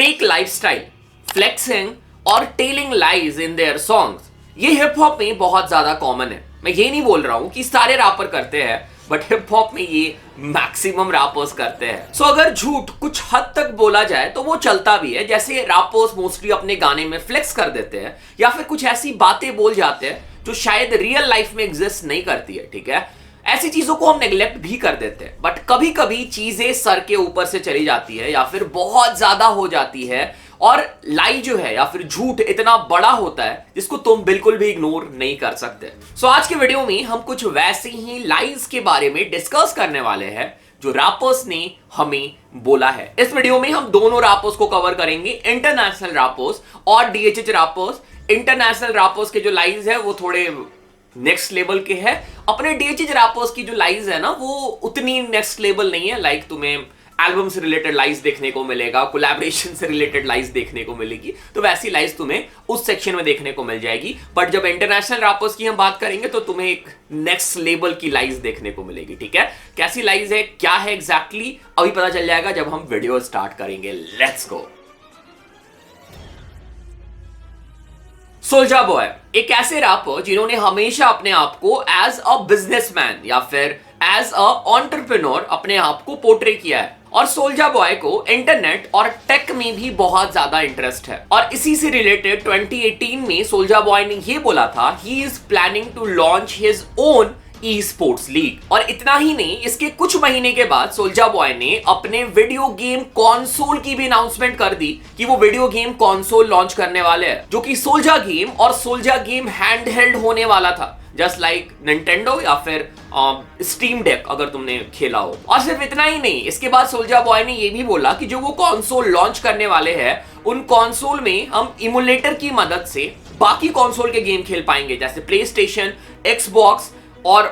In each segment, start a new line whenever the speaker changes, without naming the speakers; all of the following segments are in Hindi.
फेक लाइफस्टाइल, फ्लेक्सिंग और telling lies in their songs, ये हिप हॉप में बहुत ज्यादा कॉमन है। मैं ये नहीं बोल रहा हूं कि सारे रैपर करते हैं, बट हिप हॉप में ये मैक्सिमम रैपर्स करते हैं। सो अगर झूठ कुछ हद तक बोला जाए तो वो चलता भी है, जैसे रैपर्स मोस्टली अपने गाने में फ्लेक्स कर देते हैं या फिर कुछ ऐसी बातें बोल जाते हैं जो शायद रियल लाइफ में एग्जिस्ट नहीं करती है। ठीक है, ऐसी चीजों को हम नेग्लेक्ट भी कर देते हैं, बट कभी कभी चीजें सर के ऊपर से चली जाती है या फिर बहुत ज्यादा हो जाती है और लाई जो है या फिर झूठ इतना बड़ा होता है जिसको तुम बिल्कुल भी इग्नोर नहीं कर सकते। सो आज के वीडियो में हम कुछ वैसे ही लाइज के बारे में डिस्कस करने वाले हैं जो रैपर्स ने हमें बोला है। इस वीडियो में हम दोनों रैपर्स को कवर करेंगे, इंटरनेशनल रैपर्स और डीएचएच रैपर्स। इंटरनेशनल रैपर्स के जो लाइज है वो थोड़े नेक्स्ट लेवल के है, अपने डीएचएच रैपर्स की जो लाइज है ना वो उतनी नेक्स्ट लेवल नहीं है। लाइक तुम्हें एल्बम से रिलेटेड लाइज देखने को मिलेगा, कोलैबोरेशन से रिलेटेड लाइज देखने को मिलेगी, तो वैसी लाइज तुम्हें उस सेक्शन में देखने को मिल जाएगी। बट जब इंटरनेशनल रैपर्स की हम बात करेंगे तो तुम्हें एक नेक्स्ट लेवल की लाइज देखने को मिलेगी। ठीक है, कैसी लाइज है, क्या है एग्जैक्टली, अभी पता चल जाएगा जब हम वीडियो स्टार्ट करेंगे। Let's go. सोल्जर बॉय एक ऐसे रैपर जिन्होंने हमेशा अपने आप को एज अ बिजनेसमैन या फिर एज अ एंटरप्रेन्योर अपने आप को पोर्ट्रे किया है, और सोल्जर बॉय को इंटरनेट और टेक में भी बहुत ज्यादा इंटरेस्ट है। और इसी से रिलेटेड 2018 में सोल्जर बॉय ने यह बोला था he is planning to launch his own esports league. और इतना ही नहीं, इसके कुछ महीने के बाद सोल्जर बॉय ने अपने वीडियो गेम कॉन्सोल की भी अनाउंसमेंट कर दी कि वो वीडियो गेम कॉन्सोल लॉन्च करने वाले हैं, जो कि सोल्जर गेम और सोल्जर गेम हैंडहेल्ड होने वाला था, जस्ट लाइक निंटेंडो या फिर स्टीम डेक अगर तुमने खेला हो। और सिर्फ इतना ही नहीं, इसके बाद सोल्जर बॉय ने यह भी बोला कि जो वो कॉन्सोल लॉन्च करने वाले हैं उन कॉन्सोल में हम इमुलेटर की मदद से बाकी कॉन्सोल के गेम खेल पाएंगे, जैसे प्ले स्टेशन, एक्सबॉक्स और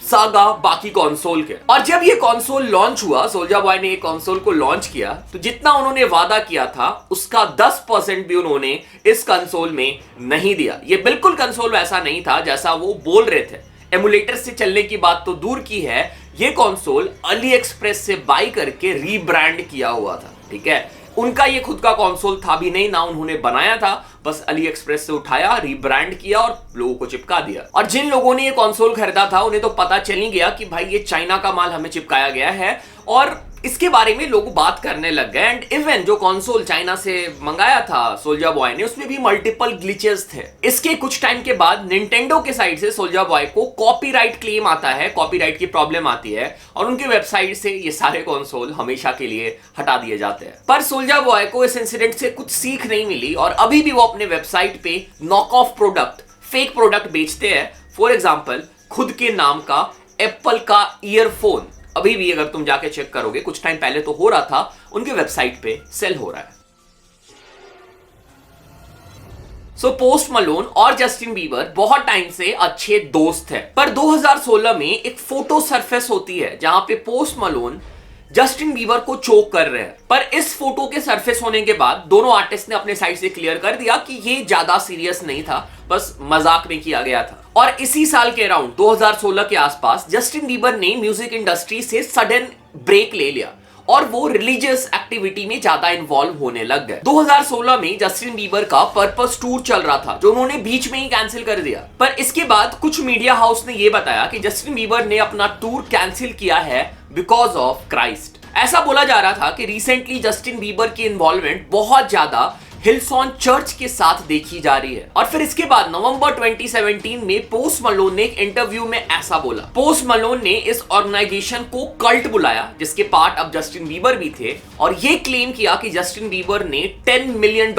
सागा बाकी कंसोल के। और जब ये कंसोल लॉन्च हुआ, सोल्जर बॉय ने ये कंसोल को लॉन्च किया, तो जितना उन्होंने वादा किया था उसका 10% भी उन्होंने इस कंसोल में नहीं दिया। ये बिल्कुल कंसोल वैसा नहीं था जैसा वो बोल रहे थे। एमुलेटर से चलने की बात तो दूर की है, ये कंसोल अली एक्सप्रेस से बाय करके रीब्रांड किया हुआ था। ठीक है, उनका ये खुद का कंसोल था भी नहीं, ना उन्होंने बनाया था, बस अली एक्सप्रेस से उठाया, रीब्रांड किया और लोगों को चिपका दिया। और जिन लोगों ने ये कंसोल खरीदा था उन्हें तो पता चल ही गया कि भाई ये चाइना का माल हमें चिपकाया गया है, और इसके बारे में लोग बात करने लग गए। एंड इवन जो कंसोल चाइना से मंगाया था सोल्जर बॉय ने, उसमें भी मल्टीपल ग्लिचेस थे। इसके कुछ टाइम के बाद निंटेंडो के साइड से सोल्जर बॉय को कॉपीराइट क्लेम आता है, कॉपीराइट की प्रॉब्लम आती है, और उनके वेबसाइट से ये सारे कंसोल हमेशा के लिए हटा दिए जाते हैं। पर सोल्जर बॉय को इस इंसिडेंट से कुछ सीख नहीं मिली और अभी भी वो अपने वेबसाइट पे knock off product, fake product बेचते हैं। फॉर एग्जाम्पल, खुद के नाम का एप्पल का ईयरफोन अभी भी अगर तुम जाके चेक करोगे, कुछ टाइम पहले तो हो रहा था, उनके वेबसाइट पे सेल हो रहा है। सो पोस्ट मलोन और जस्टिन बीबर बहुत टाइम से अच्छे दोस्त हैं, पर 2016 में एक फोटो सरफेस होती है जहां पे पोस्ट मलोन जस्टिन बीबर को चोक कर रहे हैं। पर इस फोटो के सरफेस होने के बाद दोनों आर्टिस्ट ने अपने साइड से क्लियर कर दिया कि ये ज्यादा सीरियस नहीं था, बस मजाक में किया गया था। और इसी साल के अराउंड 2016 के आसपास जस्टिन बीबर ने म्यूजिक इंडस्ट्री से सडन ब्रेक ले लिया और वो रिलीजियस एक्टिविटी में ज्यादा इन्वॉल्व होने लग गए। 2016 में जस्टिन बीबर का पर्पस टूर चल रहा था, जो उन्होंने बीच में ही कैंसिल कर दिया। पर इसके बाद कुछ मीडिया हाउस ने यह बताया कि जस्टिन बीबर ने अपना टूर कैंसिल किया है बिकॉज ऑफ क्राइस्ट। ऐसा बोला जा रहा था कि रिसेंटली जस्टिन बीबर की इन्वॉल्वमेंट बहुत ज्यादा हिलसॉन चर्च के साथ देखी जा रही है। और फिर इसके बाद नवंबर 2017 में पोस्ट मलोन ने एक इंटरव्यू में ऐसा बोला। पोस्ट मलोन ने इस ऑर्गेनाइजेशन को कल्ट बुलाया, जिसके पार्ट अब जस्टिन बीबर भी थे, और ये क्लेम किया कि जस्टिन बीबर ने $10 मिलियन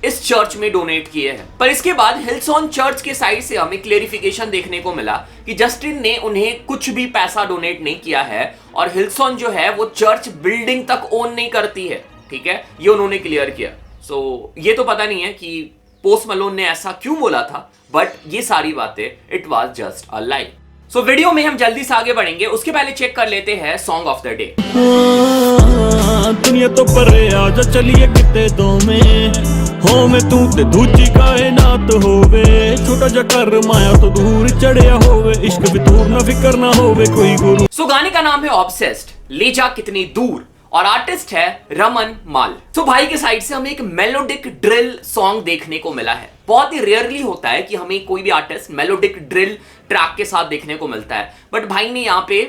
इस चर्च में डोनेट किए हैं। पर इसके बाद हिलसॉन चर्च के साइड से हमें क्लेरिफिकेशन देखने को मिला कि जस्टिन ने उन्हें कुछ भी पैसा डोनेट नहीं किया है, और हिलसॉन जो है वो चर्च बिल्डिंग तक ओन नहीं करती है। ठीक है, ये उन्होंने क्लियर किया। सो ये तो पता नहीं है कि पोस्ट मलोन ने ऐसा क्यों बोला था, बट ये सारी बातें it was just a lie. So video में हम जल्दी से आगे बढ़ेंगे, उसके पहले चेक कर लेते हैं सॉन्ग ऑफ द डे।
दुनिया तो परे आजा चलिए किते दो में हो मैं तू ते दूजी कायनात होवे, छोटा जा कर माया तो दूर चढ़िया होवे, इश्क भी दूर ना फिकर ना होवे कोई गुरु।
सो गाने का नाम है ऑब्सेस्ड, ले जा कितनी दूर। और आर्टिस्ट है रमन माल। तो भाई के साइड से हमें एक मेलोडिक ड्रिल सॉन्ग देखने को मिला है। बहुत ही रेयरली होता है कि हमें कोई भी आर्टिस्ट मेलोडिक ड्रिल ट्रैक के साथ देखने को मिलता है, बट भाई ने यहाँ पे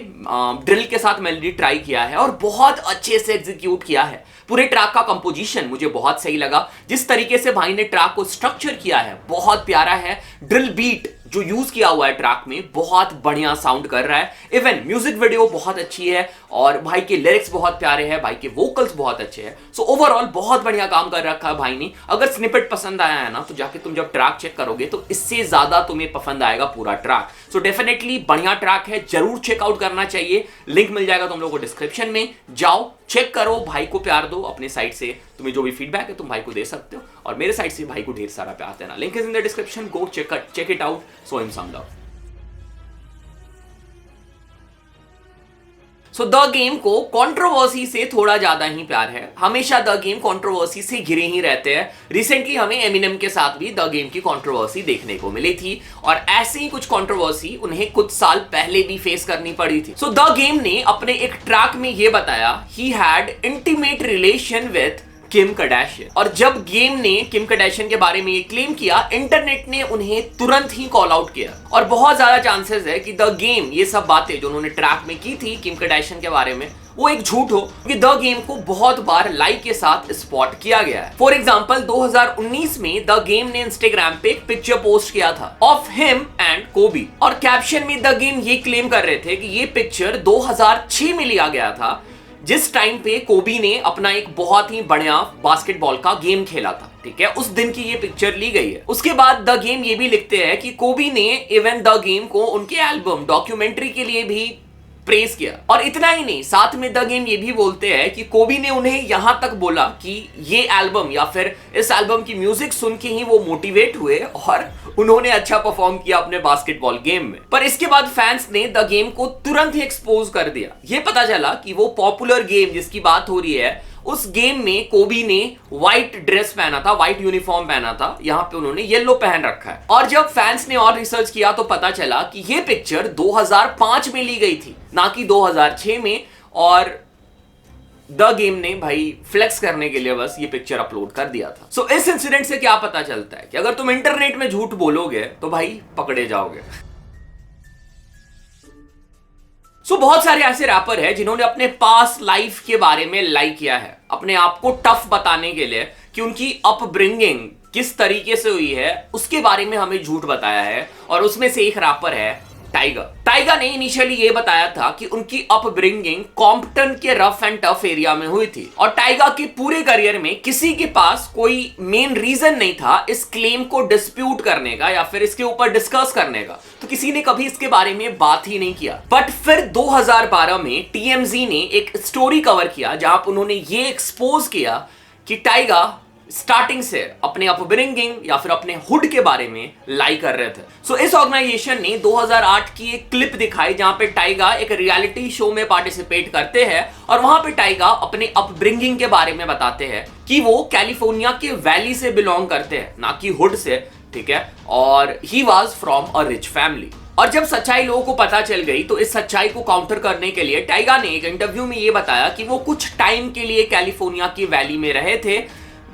ड्रिल के साथ मेलोडी ट्राई किया है और बहुत अच्छे से एग्जीक्यूट किया है। पूरे ट्रैक का कंपोजिशन मुझे बहुत सही लगा। जिस तरीके से भाई ने ट्रैक को स्ट्रक्चर किया है बहुत प्यारा है। ड्रिल बीट जो यूज किया हुआ है ट्रैक में बहुत बढ़िया साउंड कर रहा है। इवन म्यूजिक वीडियो बहुत अच्छी है और भाई के लिरिक्स बहुत प्यारे हैं, भाई के वोकल्स बहुत अच्छे हैं। सो ओवरऑल बहुत बढ़िया काम कर रखा है भाई ने। अगर स्निपेट पसंद आया है ना तो जाके तुम जब ट्रैक चेक करोगे तो इससे ज्यादा तुम्हें पसंद आएगा पूरा ट्रैक। सो डेफिनेटली बढ़िया ट्रैक है, जरूर चेकआउट करना चाहिए। लिंक मिल जाएगा तुम लोगों को डिस्क्रिप्शन में, जाओ चेक करो, भाई को प्यार दो। अपने साइड से तुम्हें जो भी फीडबैक है तुम भाई को दे सकते हो और मेरे साइड से भाई को ढेर सारा प्यार देना। Link is in the description, go check it out, show him some love. So the game को कंट्रोवर्सी से थोड़ा ज्यादा ही प्यार है। हमेशा द गेम कंट्रोवर्सी से घिरे ही रहते हैं। रिसेंटली हमें एमिनेम के साथ भी द गेम की कंट्रोवर्सी देखने को मिली थी और ऐसे ही कुछ कंट्रोवर्सी उन्हें कुछ साल पहले भी फेस करनी पड़ी थी। सो द गेम ने अपने एक ट्रैक में यह बताया he had intimate relation with Kim Kardashian. और जब गेम ने किम कार्दाशियन के बारे में ये क्लेम किया, इंटरनेट ने उन्हें तुरंत ही कॉल आउट किया और बहुत ज्यादा चांसेस है कि द गेम ये सब बातें जो उन्होंने ट्रैक में की थी किम कार्दाशियन के बारे में वो एक झूठ हो, क्योंकि द गेम को बहुत बार लाइक के साथ स्पॉट किया गया है। फॉर एग्जांपल 2019 में द गेम ने इंस्टाग्राम पे एक पिक्चर पोस्ट किया था ऑफ हिम एंड कोबी और कैप्शन में द गेम ये क्लेम कर रहे थे कि ये पिक्चर 2006 में लिया गया था, जिस टाइम पे कोबी ने अपना एक बहुत ही बढ़िया बास्केटबॉल का गेम खेला था। ठीक है, उस दिन की ये पिक्चर ली गई है। उसके बाद द गेम ये भी लिखते हैं कि कोबी ने इवन द गेम को उनके एल्बम डॉक्यूमेंट्री के लिए भी प्रेज किया। और इतना ही नहीं, साथ में द गेम ये भी बोलते हैं कि कोबी ने उन्हें यहां तक बोला कि ये एल्बम या फिर इस एल्बम की म्यूजिक सुन के ही वो मोटिवेट हुए और उन्होंने अच्छा परफॉर्म किया अपने बास्केटबॉल गेम में। पर इसके बाद फैंस ने द गेम को तुरंत ही एक्सपोज कर दिया। ये पता चला कि वो पॉपुलर गेम जिसकी बात हो रही है उस गेम में कोबी ने व्हाइट ड्रेस पहना था, व्हाइट यूनिफॉर्म पहना था, यहाँ पे उन्होंने येलो पहन रखा है। और जब फैंस ने और रिसर्च किया तो पता चला कि ये पिक्चर 2005 में ली गई थी, ना कि 2006 में। और द गेम ने भाई फ्लेक्स करने के लिए बस ये पिक्चर अपलोड कर दिया था। सो इस इंसिडेंट से क्या पता चलता है कि अगर तुम इंटरनेट में झूठ बोलोगे तो भाई पकड़े जाओगे। सो बहुत सारे ऐसे रैपर हैं जिन्होंने अपने पास लाइफ के बारे में लाइक किया है, अपने आप को टफ बताने के लिए कि उनकी अपब्रिंगिंग किस तरीके से हुई है उसके बारे में हमें झूठ बताया है। और उसमें से एक रैपर है टाइगा। टाइगा ने इनिशियली ये बताया था कि उनकी अपब्रिंगिंग कॉम्पटन के रफ एंड टफ एरिया में हुई थी और टाइगा के पूरे करियर में किसी के पास कोई मेन रीजन नहीं था इस क्लेम को डिस्प्यूट करने का या फिर इसके ऊपर डिस्कस करने का, तो किसी ने कभी इसके बारे में बात ही नहीं किया। बट फिर 2012 में TMZ ने एक स्टोरी कवर किया जहां पर उन्होंने ये एक्सपोज किया कि टाइगा स्टार्टिंग से अपने अपब्रिंगिंग या फिर अपने हुड के बारे में लाई कर रहे थे। सो इस ऑर्गेनाइजेशन ने 2008 की एक क्लिप दिखाई जहां पे टाइगा एक रियलिटी शो में पार्टिसिपेट करते हैं और वहां पे टाइगा अपने अपब्रिंगिंग के बारे में बताते हैं कि वो कैलिफोर्निया के वैली से बिलोंग करते हैं, ना कि हुड से। ठीक है, और he was from a rich family. और जब सच्चाई लोगों को पता चल गई तो इस सच्चाई को काउंटर करने के लिए टाइगा ने एक इंटरव्यू में ये बताया कि वो कुछ टाइम के लिए कैलिफोर्निया की वैली में रहे थे,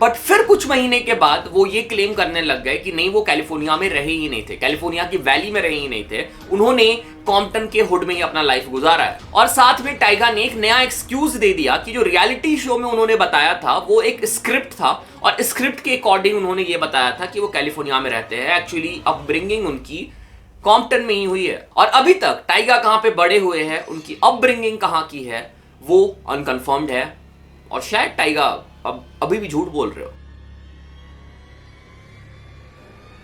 बट फिर कुछ महीने के बाद वो ये क्लेम करने लग गए कि नहीं, वो कैलिफोर्निया में रहे ही नहीं थे, कैलिफोर्निया की वैली में रहे ही नहीं थे, उन्होंने कॉम्पटन के हुड में ही अपना लाइफ गुजारा है। और साथ में टाइगा ने एक नया एक्सक्यूज दे दिया कि जो रियलिटी शो में उन्होंने बताया था वो एक स्क्रिप्ट था और स्क्रिप्ट के अकॉर्डिंग उन्होंने ये बताया था कि वो कैलिफोर्निया में रहते हैं, एक्चुअली अपब्रिंगिंग उनकी कॉम्पटन में ही हुई है। और अभी तक टाइगा कहां पे बड़े हुए हैं, उनकी अपब्रिंगिंग कहां की है, वो अनकन्फर्म्ड है और शायद टाइगा अब अभी भी झूठ बोल रहे हो।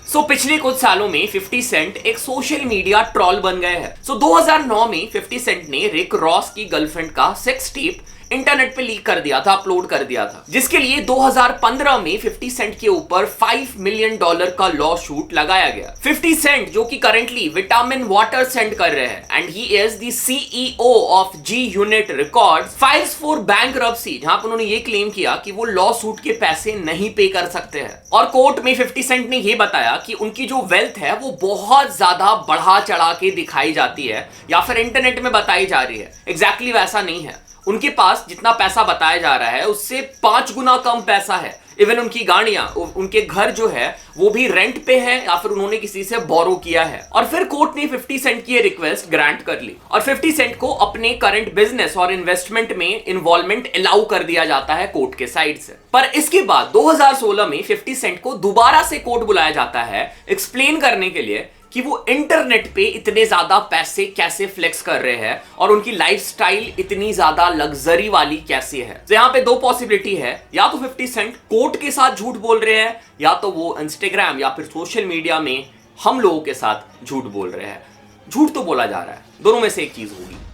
सो पिछले कुछ सालों में 50 सेंट एक सोशल मीडिया ट्रॉल बन गए हैं। 2009 में 50 सेंट ने रिक रॉस की गर्लफ्रेंड का सेक्स टेप इंटरनेट पे लीक कर दिया था, अपलोड कर दिया था, जिसके लिए 2015 में 50 सेंट के ऊपर $5 मिलियन का लॉ सूट लगाया गया। 50 सेंट जो कि करंटली विटामिन वाटर सेंड कर रहे हैं and he is the CEO of G Unit Records files for bankruptcy, जहां पर उन्होंने ये क्लेम किया कि वो लॉ सूट के पैसे नहीं पे कर सकते हैं। और कोर्ट में 50 सेंट ने ये बताया कि उनकी जो वेल्थ है वो बहुत ज्यादा बढ़ा चढ़ा के दिखाई जाती है या फिर इंटरनेट में बताई जा रही है, एग्जैक्टली वैसा नहीं है। उनके पास जितना पैसा बताया जा रहा है उससे 5 गुना कम पैसा है। इवन उनकी गाड़ियां, उनके घर जो है वो भी रेंट पे है या फिर उन्होंने किसी से बोरो किया है। और फिर कोर्ट ने 50 सेंट की रिक्वेस्ट ग्रांट कर ली और 50 सेंट को अपने करंट बिजनेस और इन्वेस्टमेंट में इन्वॉल्वमेंट अलाउ कर दिया जाता है कोर्ट के साइड से। पर इसके बाद 2016 में 50 सेंट को दोबारा से कोर्ट बुलाया जाता है एक्सप्लेन करने के लिए कि वो इंटरनेट पे इतने ज्यादा पैसे कैसे फ्लेक्स कर रहे हैं और उनकी लाइफस्टाइल इतनी ज्यादा लग्जरी वाली कैसे है। तो यहाँ पे दो पॉसिबिलिटी है, या तो 50 सेंट कोर्ट के साथ झूठ बोल रहे हैं या तो वो इंस्टाग्राम या फिर सोशल मीडिया में हम लोगों के साथ झूठ बोल रहे हैं। झूठ तो बोला जा रहा है, दोनों में से एक चीज होगी।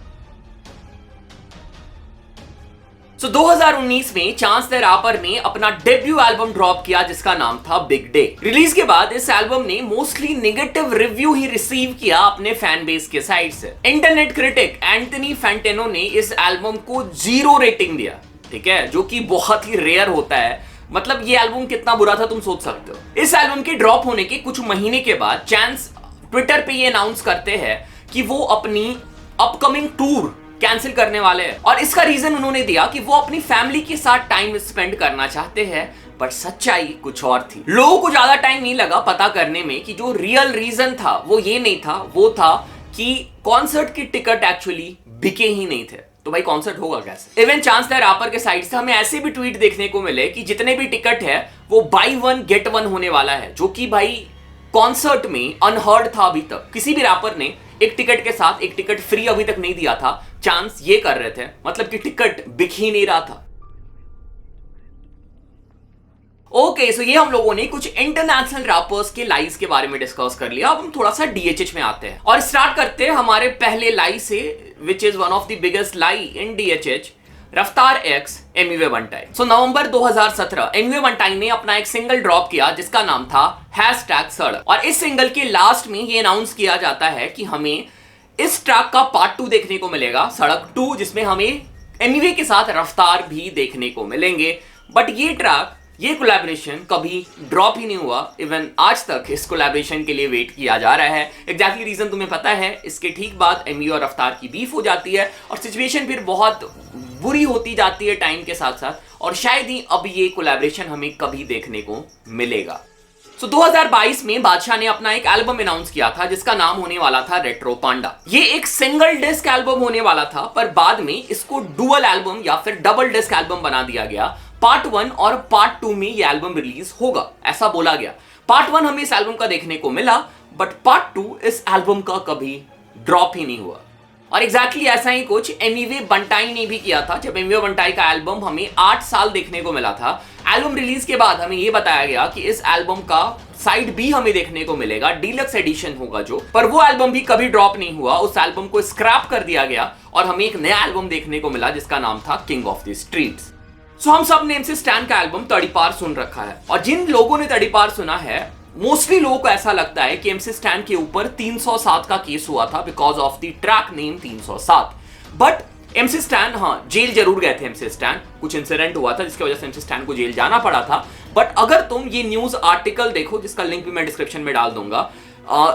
2019 में चांस द रैपर ने अपना डेब्यू एल्बम ड्रॉप किया जिसका नाम था बिग डे। रिलीज के बाद इस एल्बम ने मोस्टली नेगेटिव रिव्यू ही रिसीव किया अपने फैन बेस के साइड से। इंटरनेट क्रिटिक एंथनी फैंटेनो ने इस एल्बम को 0 रेटिंग दिया, ठीक है, जो कि बहुत ही रेयर होता है। मतलब ये एल्बम कितना बुरा था तुम सोच सकते हो। इस एल्बम के ड्रॉप होने के कुछ महीने के बाद चांस ट्विटर पे ये अनाउंस करते हैं कि वो अपनी अपकमिंग टूर कैंसिल करने वाले हैं और इसका रीजन उन्होंने दिया कि वो अपनी फैमिली के साथ टाइम स्पेंड करना चाहते हैं। पर सच्चाई कुछ और थी। लोगों को ज्यादा टाइम नहीं लगा पता करने में कि जो रियल रीजन था वो ये नहीं था, वो था कि कॉन्सर्ट की टिकट एक्चुअली बिके ही नहीं थे। तो भाई कॉन्सर्ट होगा कैसे। इवन चांस द रैपर के साइड से हमें ऐसे भी ट्वीट देखने को मिले कि जितने भी टिकट है वो बाई 1 गेट 1 होने वाला है, जो कि भाई कॉन्सर्ट में अनहर्ड था। अभी तक किसी भी रैपर ने एक टिकट के साथ एक टिकट फ्री अभी तक नहीं दिया था। चांस ये कर रहे थे, मतलब कि टिकट बिक ही नहीं रहा था। ओके, सो ये हम लोगों ने कुछ इंटरनेशनल रैपर्स के लाइज के बारे में डिस्कस कर लिया। अब हम थोड़ा सा डीएचएच में आते हैं और स्टार्ट करते हैं हमारे पहले लाई से, which is one of the biggest lie in DHH, रफ्तार एक्स एमिवे बंटाई। सो नवंबर 2017 एमिवे बंटाई ने अपना एक सिंगल ड्रॉप किया जिसका नाम था #सड़क। और इस सिंगल के लास्ट में ये अनाउंस किया जाता है कि हमें इस ट्रैक का पार्ट 2 देखने को मिलेगा, सड़क 2, जिसमें हमें एमिवे के साथ रफ्तार भी देखने को मिलेंगे। बट ये ट्रैक, ये कोलैबोरेशन कभी ड्रॉप ही नहीं हुआ। इवन आज तक इस कोलैबोरेशन के लिए वेट किया जा रहा है। एग्जैक्टली रीजन तुम्हें पता है, इसके ठीक बाद एमिवे और रफ्तार की बीफ हो जाती है और सिचुएशन फिर बहुत बुरी होती जाती है टाइम के साथ साथ, और शायद ही अब ये कोलैबोरेशन हमें कभी देखने को मिलेगा। 2022 में बादशाह ने अपना एक एल्बम अनाउंस किया था जिसका नाम होने वाला था रेट्रो पांडा। ये एक सिंगल डिस्क एल्बम होने वाला था, पर बाद में इसको डुअल एल्बम या फिर डबल डिस्क एल्बम बना दिया गया। पार्ट 1 और पार्ट 2 में ये एल्बम रिलीज होगा, ऐसा बोला गया। पार्ट 1 हमें इस एल्बम का देखने को मिला, बट पार्ट 2 इस एल्बम का कभी ड्रॉप ही नहीं हुआ। और एग्जैक्टली ऐसा ही कुछ एमिवे बंटाई ने भी किया था। जब एमिवे बंटाई का एल्बम हमें 8 साल देखने को मिला था, एल्बम रिलीज के बाद हमें यह बताया गया कि इस एल्बम का साइड बी हमें देखने को मिलेगा, डीलक्स एडिशन होगा जो, पर वो एल्बम भी कभी ड्रॉप नहीं हुआ। उस एल्बम को स्क्रैप कर दिया गया और हमें एक नया एल्बम देखने को मिला जिसका नाम था किंग ऑफ द स्ट्रीट्स। सो हम सब ने MC स्टैन का एल्बम तड़ीपार सुन रखा है, और जिन लोगों ने तड़ीपार सुना है, मोस्टली लोगों को ऐसा लगता है कि MC स्टैन के ऊपर 307 का केस हुआ था because of the track name 307। But MC stand, हाँ, जेल जरूर गए थे MC स्टैन, कुछ इंसिडेंट हुआ था जिसकी वजह से MC स्टैन को जेल जाना पड़ा था। बट अगर तुम ये न्यूज आर्टिकल देखो, जिसका लिंक भी मैं डिस्क्रिप्शन में डाल दूंगा,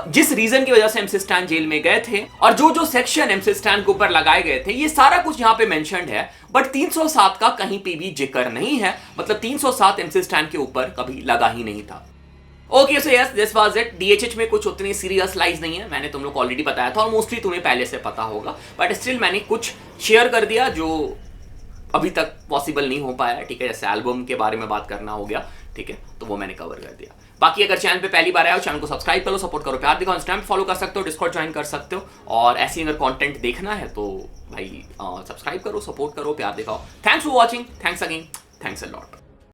जिस रीजन की वजह से MC स्टैन जेल में गए थे और जो जो सेक्शन MC स्टैन के ऊपर लगाए गए थे, ये सारा कुछ यहाँ पे मेंशन्ड है। बट 307 का कहीं पे भी जिक्र नहीं है, मतलब 307 MC स्टैन के ऊपर कभी लगा ही नहीं था। Okay, so yes, this was it. DHH में कुछ उतनी सीरियस लाइज नहीं है, मैंने तुम लोग को ऑलरेडी बताया था और मोस्टली तुम्हें पहले से पता होगा, बट स्टिल मैंने कुछ शेयर कर दिया जो अभी तक पॉसिबल नहीं हो पाया, ठीक है। जैसे एल्बम के बारे में बात करना हो गया, ठीक है, तो वो मैंने कवर कर दिया। बाकी अगर चैनल पे पहली बार आए हो, चैनल को सब्सक्राइब करो, सपोर्ट करो, प्यार दिखाओ, इंस्टाग्राम फॉलो कर सकते हो, डिस्कॉर्ड ज्वाइन कर सकते हो, और ऐसी अगर कंटेंट देखना है तो भाई सब्सक्राइब करो, सपोर्ट करो, प्यार दिखाओ। Thanks for watching, thanks again, thanks a lot.